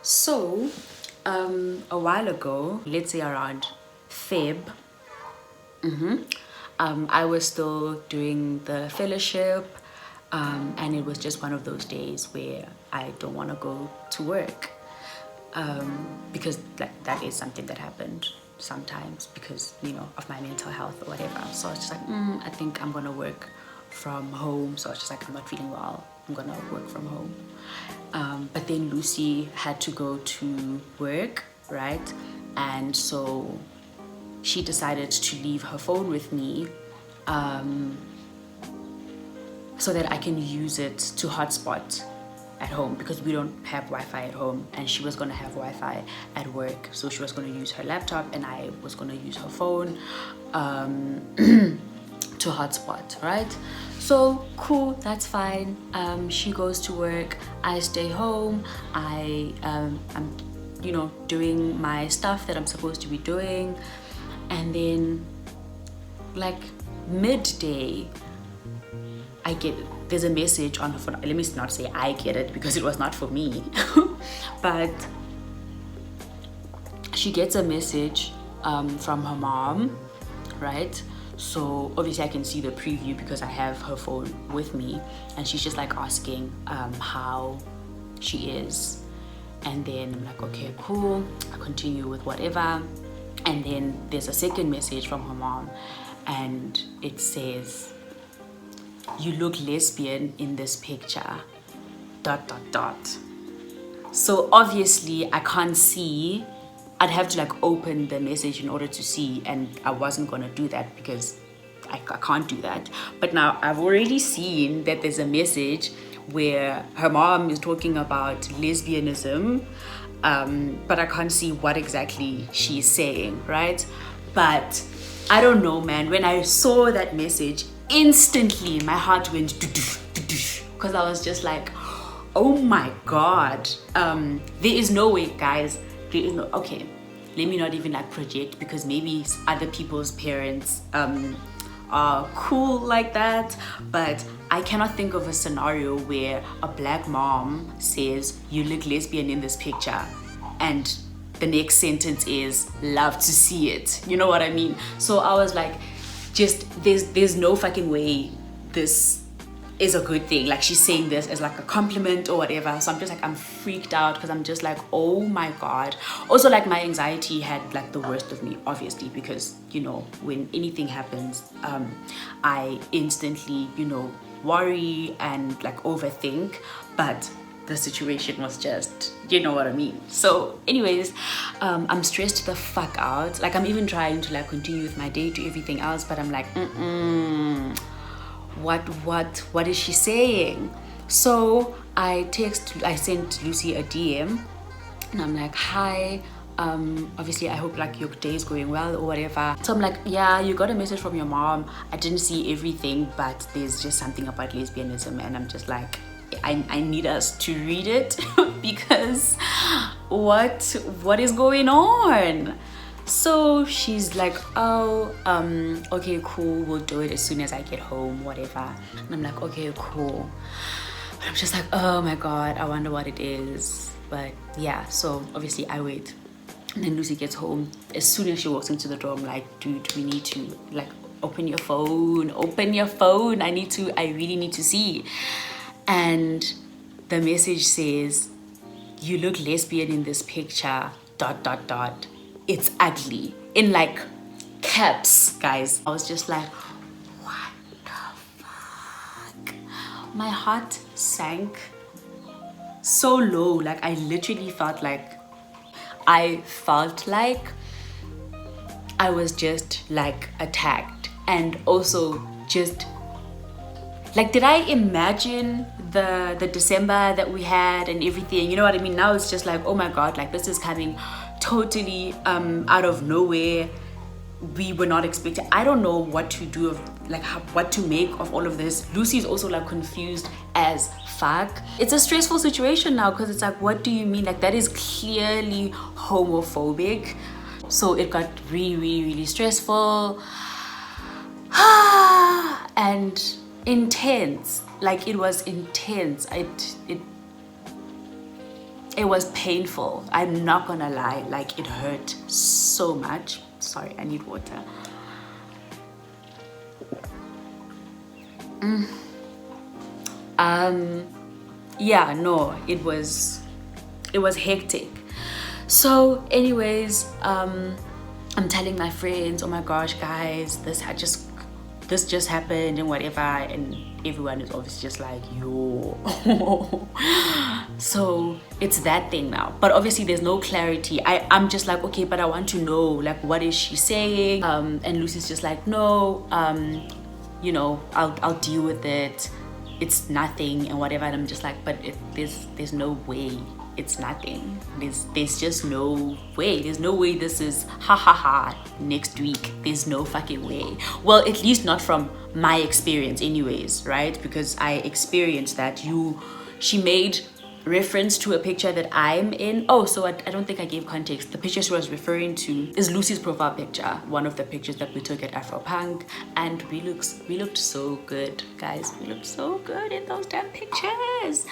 So, a while ago, let's say around Feb, I was still doing the fellowship, and it was just one of those days where I don't want to go to work, because that is something that happened sometimes because of my mental health or whatever. So I was just like, I think I'm gonna work from home. So I was just like, I'm not feeling well, I'm gonna work from home. But then Lucy had to go to work, right? And so she decided to leave her phone with me, so that I can use it to hotspot at home, because we don't have Wi-Fi at home, and she was gonna have Wi-Fi at work. So she was gonna use her laptop and I was gonna use her phone to hotspot, right? So cool, that's fine. She goes to work, I stay home, I'm doing my stuff that I'm supposed to be doing, and then like midday there's a message on her phone. Let me not say I get it, because it was not for me. But she gets a message from her mom, right? So obviously I can see the preview because I have her phone with me, and she's just like asking how she is. And then I'm like, okay, cool. I continue with whatever. And then there's a second message from her mom, and it says, "You look lesbian in this picture, ... So obviously I can't see. I'd have to like open the message in order to see, and I wasn't gonna do that because I can't do that. But now I've already seen that there's a message where her mom is talking about lesbianism, but I can't see what exactly she's saying, right? But I don't know, man. When I saw that message, instantly my heart went because I was just like, oh my god. There is no way, guys. There is no, okay, let me not even like project, because maybe other people's parents are cool like that, but I cannot think of a scenario where a black mom says, "You look lesbian in this picture," and the next sentence is, "Love to see it." You know what I mean? So I was like, just there's no fucking way this is a good thing. Like, she's saying this as like a compliment or whatever. So I'm just like, I'm freaked out, because I'm just like, oh my god. Also, like, my anxiety had like the worst of me, obviously, because when anything happens, I instantly worry and like overthink. But the situation was just, you know what I mean. So anyways, I'm stressed the fuck out. Like, I'm even trying to like continue with my day, do everything else, but I'm like, what is she saying? So I sent Lucy a DM, and I'm like, hi, obviously I hope like your day is going well or whatever. So I'm like, yeah, you got a message from your mom. I didn't see everything, but there's just something about lesbianism, and I'm just like, I need us to read it because what is going on? So she's like, oh, okay, cool, we'll do it as soon as I get home, whatever. And I'm like, okay, cool. But I'm just like, oh my god, I wonder what it is. But yeah, so obviously I wait. And then Lucy gets home. As soon as she walks into the door, I'm like, dude, we need to like open your phone. I really need to see. And the message says, "You look lesbian in this picture, ... It's ugly," in like caps, guys. I was just like, what the fuck? My heart sank so low. Like, I literally felt like I was just like attacked. And also just like, did I imagine the December that we had and everything? You know what I mean? Now it's just like, oh my god, like, this is coming totally out of nowhere. We were not expecting. I don't know what to do what to make of all of this. Lucy's also like confused as fuck. It's a stressful situation now, because it's like, what do you mean? Like, that is clearly homophobic. So it got really, really, really stressful and intense. Like, it was intense. It was painful. I'm not gonna lie. Like, it hurt so much. Sorry, I need water. Yeah, no, it was hectic. So anyways, I'm telling my friends, oh my gosh guys, this just happened and whatever, and everyone is obviously just like, yo. So it's that thing now, but obviously there's no clarity. I'm just like, okay, but I want to know, like, what is she saying? And Lucy's just like, no, you know, I'll deal with it, it's nothing and whatever. And I'm just like, but there's no way it's nothing. There's just no way. There's no way this is ha ha ha next week. There's no fucking way. Well, at least not from my experience anyways, right? Because I experienced that. She made reference to a picture that I'm in. Oh, so I don't think I gave context. The picture she was referring to is Lucy's profile picture, one of the pictures that we took at Afropunk, and we looked so good, guys. We looked so good in those damn pictures.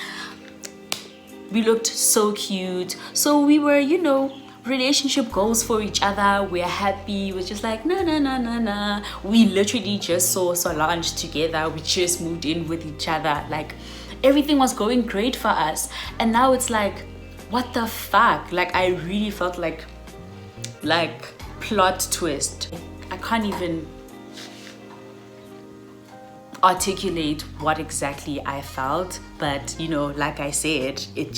We looked so cute. So we were, you know, relationship goals for each other. We're happy. We're just like, nah. We literally just saw Solange together. We just moved in with each other. Like, everything was going great for us. And now it's like, what the fuck? Like, I really felt like plot twist. I can't even articulate what exactly I felt, but you know, like I said, it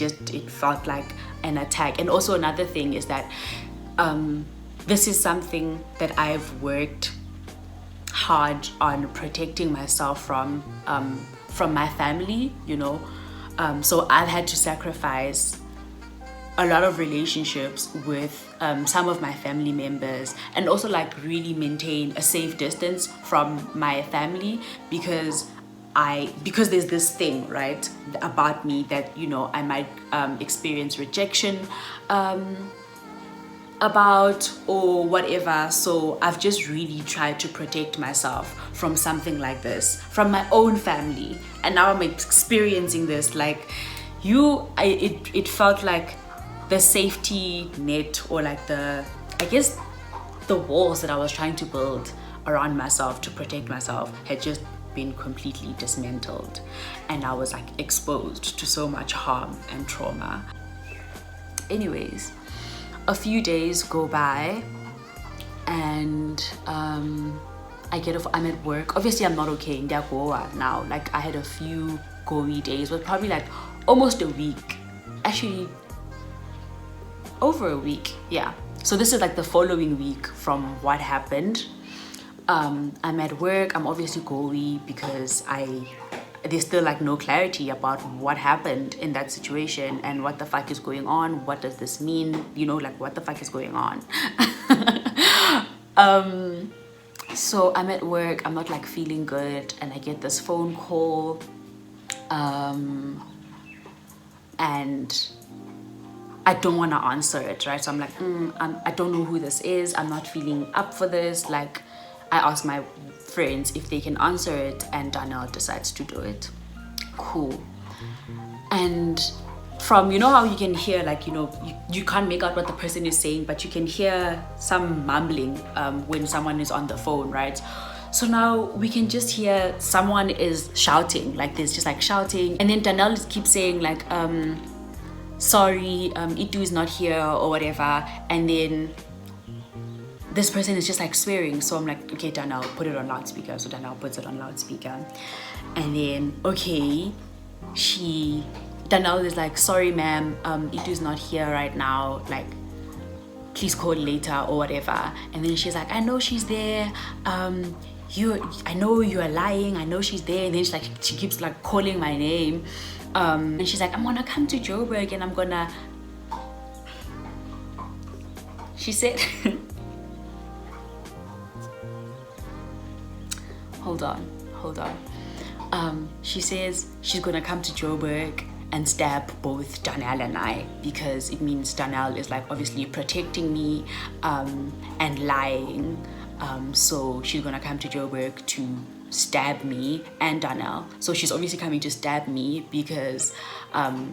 felt like an attack. And also another thing is that this is something that I've worked hard on protecting myself from my family, you know. So I've had to sacrifice a lot of relationships with some of my family members, and also like really maintain a safe distance from my family, because there's this thing, right, about me that, you know, I might experience rejection about or whatever. So I've just really tried to protect myself from something like this from my own family, and now I'm experiencing this. Like, it felt like the safety net, or like I guess the walls that I was trying to build around myself to protect myself had just been completely dismantled, and I was like exposed to so much harm and trauma. Anyways, a few days go by and I'm at work. Obviously I'm not okay in Goa now. Like, I had a few goey days, but probably like almost a week, actually over a week, yeah. So this is like the following week from what happened. I'm at work. I'm obviously goey because there's still like no clarity about what happened in that situation and what the fuck is going on. What does this mean? You know, like, what the fuck is going on? So I'm at work. I'm not like feeling good, and I get this phone call, and I don't want to answer it, right? So I'm like, I don't know who this is. I'm not feeling up for this. Like, I ask my friends if they can answer it, and Danielle decides to do it. Cool. And from, you know how you can hear, like, you know, you can't make out what the person is saying, but you can hear some mumbling when someone is on the phone, right? So now we can just hear someone is shouting, like, there's just like shouting, and then Danielle keeps saying like, sorry, Itu is not here or whatever, and then this person is just like swearing. So I'm like, okay, Danielle, put it on loudspeaker. So Danielle puts it on loudspeaker, and then okay, Danielle is like, sorry ma'am, Itu is not here right now, like, please call later or whatever. And then she's like, I know she's there, I know you are lying, I know she's there. And then she keeps like calling my name, and she's like, I'm gonna come to Joburg and I'm gonna, she said, hold on. She says she's gonna come to Joburg and stab both Danielle and I, because it means Danielle is like obviously protecting me and lying. So she's gonna come to Joburg to stab me and Danielle. So she's obviously coming to stab me because how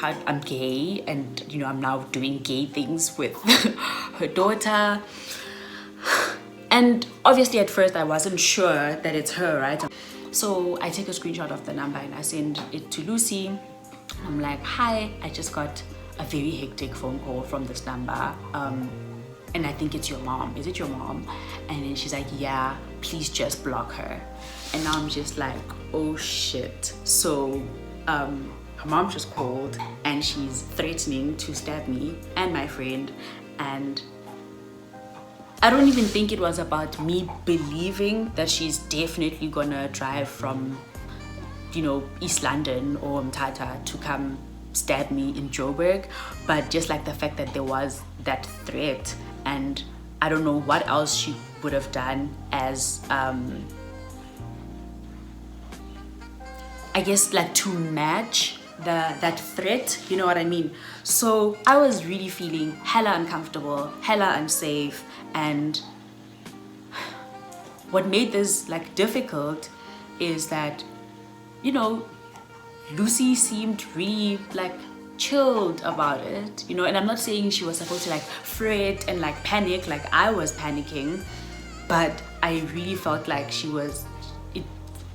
I'm gay, and you know, I'm now doing gay things with her daughter. And obviously at first I wasn't sure that it's her, right? So I take a screenshot of the number and I send it to Lucy. I'm like, hi, I just got a very hectic phone call from this number, and I think it's your mom. Is it your mom? And then she's like, yeah, please just block her. And now I'm just like, oh shit. So her mom just called and she's threatening to stab me and my friend. And I don't even think it was about me believing that she's definitely gonna drive from, you know, East London or Mthatha to come stab me in Joburg, but just like the fact that there was that threat, and I don't know what else she would have done as I guess like to match that threat, you know what I mean? So I was really feeling hella uncomfortable, hella unsafe. And what made this like difficult is that, you know, Lucy seemed really like chilled about it, you know, and I'm not saying she was supposed to like fret and like panic like I was panicking, but I really felt like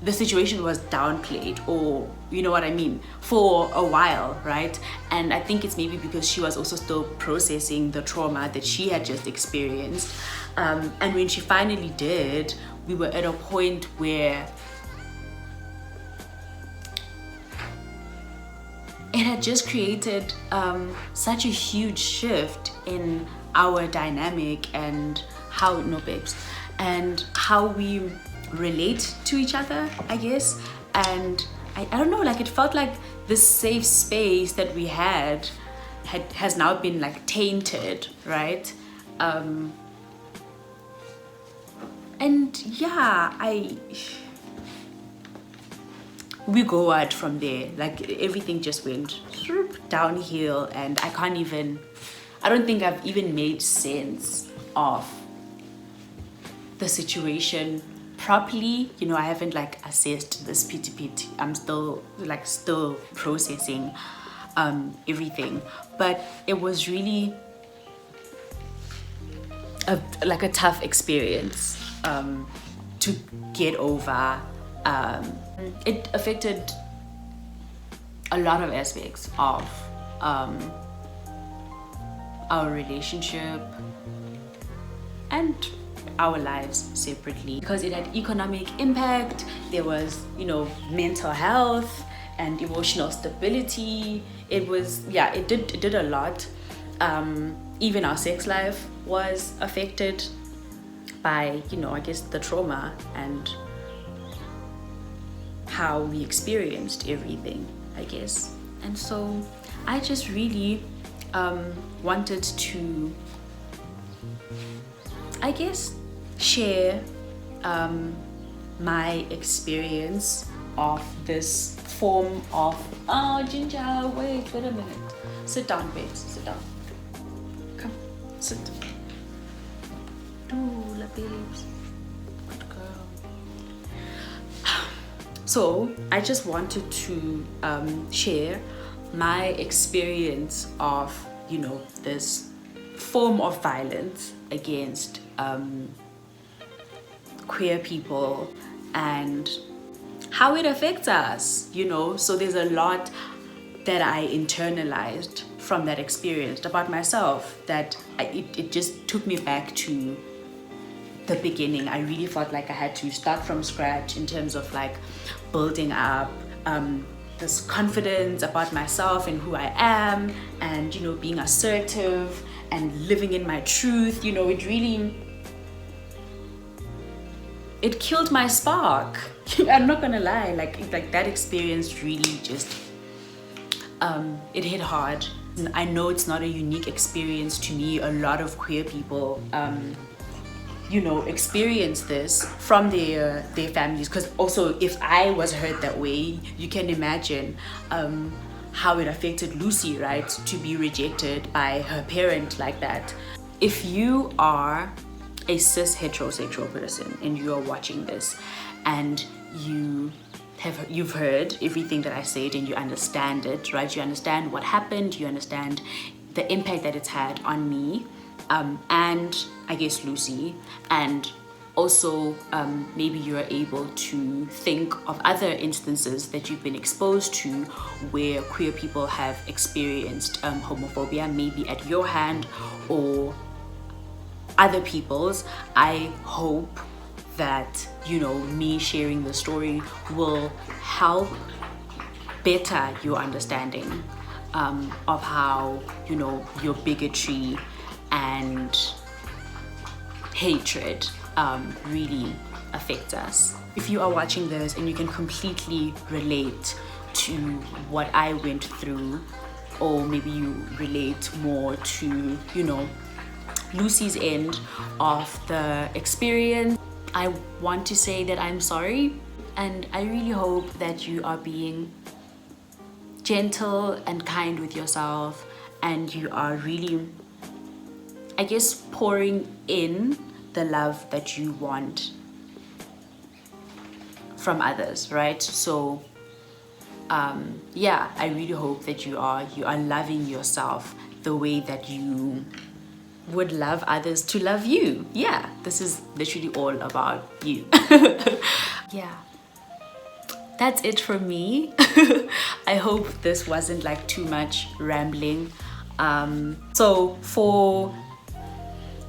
the situation was downplayed, or you know what I mean, for a while, right? And I think it's maybe because she was also still processing the trauma that she had just experienced. And when she finally did, we were at a point where it had just created such a huge shift in our dynamic and how we relate to each other, I guess. And I don't know, like it felt like this safe space that we has now been like tainted, right? And yeah, we go out from there, like everything just went downhill, and I don't think I've even made sense of the situation properly. You know, I haven't like assessed this pity. I'm still processing everything, but it was really a tough experience to get over. It affected a lot of aspects of our relationship and our lives separately, because it had economic impact. There was, you know, mental health and emotional stability. It did a lot. Even our sex life was affected by, you know, I guess the trauma and how we experienced everything, I guess. And so I just really wanted to, I guess, share my experience of this form of Ginger, wait a minute. Sit down, babes, sit down. Come, sit. Dula, babes. Good girl. So I just wanted to share my experience of, you know, this form of violence against queer people and how it affects us, you know. So there's a lot that I internalized from that experience about myself, that it just took me back to the beginning. I really felt like I had to start from scratch in terms of like building up this confidence about myself and who I am, and, you know, being assertive and living in my truth. You know, it killed my spark. I'm not gonna lie, like that experience really just it hit hard. I know it's not a unique experience to me. A lot of queer people you know, experience this from their families, because also if I was hurt that way, you can imagine how it affected Lucy, right, to be rejected by her parent like that. If you are a cis heterosexual person and you are watching this and you you've heard everything that I said and you understand it, right? You understand what happened, you understand the impact that it's had on me, and I guess Lucy, and also maybe you're able to think of other instances that you've been exposed to where queer people have experienced homophobia, maybe at your hand or other people's. I hope that, you know, me sharing the story will help better your understanding of how, you know, your bigotry and hatred really affects us. If you are watching this and you can completely relate to what I went through, or maybe you relate more to, you know, Lucy's end of the experience, I want to say that I'm sorry, and I really hope that you are being gentle and kind with yourself, and you are really, I guess, pouring in the love that you want from others, right? So yeah, I really hope that you are loving yourself the way that you would love others to love you. Yeah, this is literally all about you. Yeah, that's it from me. I hope this wasn't like too much rambling. So for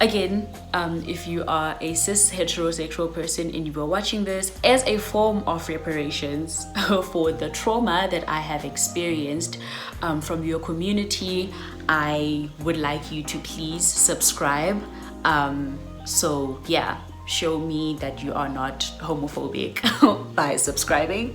again, if you are a cis heterosexual person and you are watching this, as a form of reparations for the trauma that I have experienced from your community, I would like you to please subscribe. So yeah, show me that you are not homophobic by subscribing.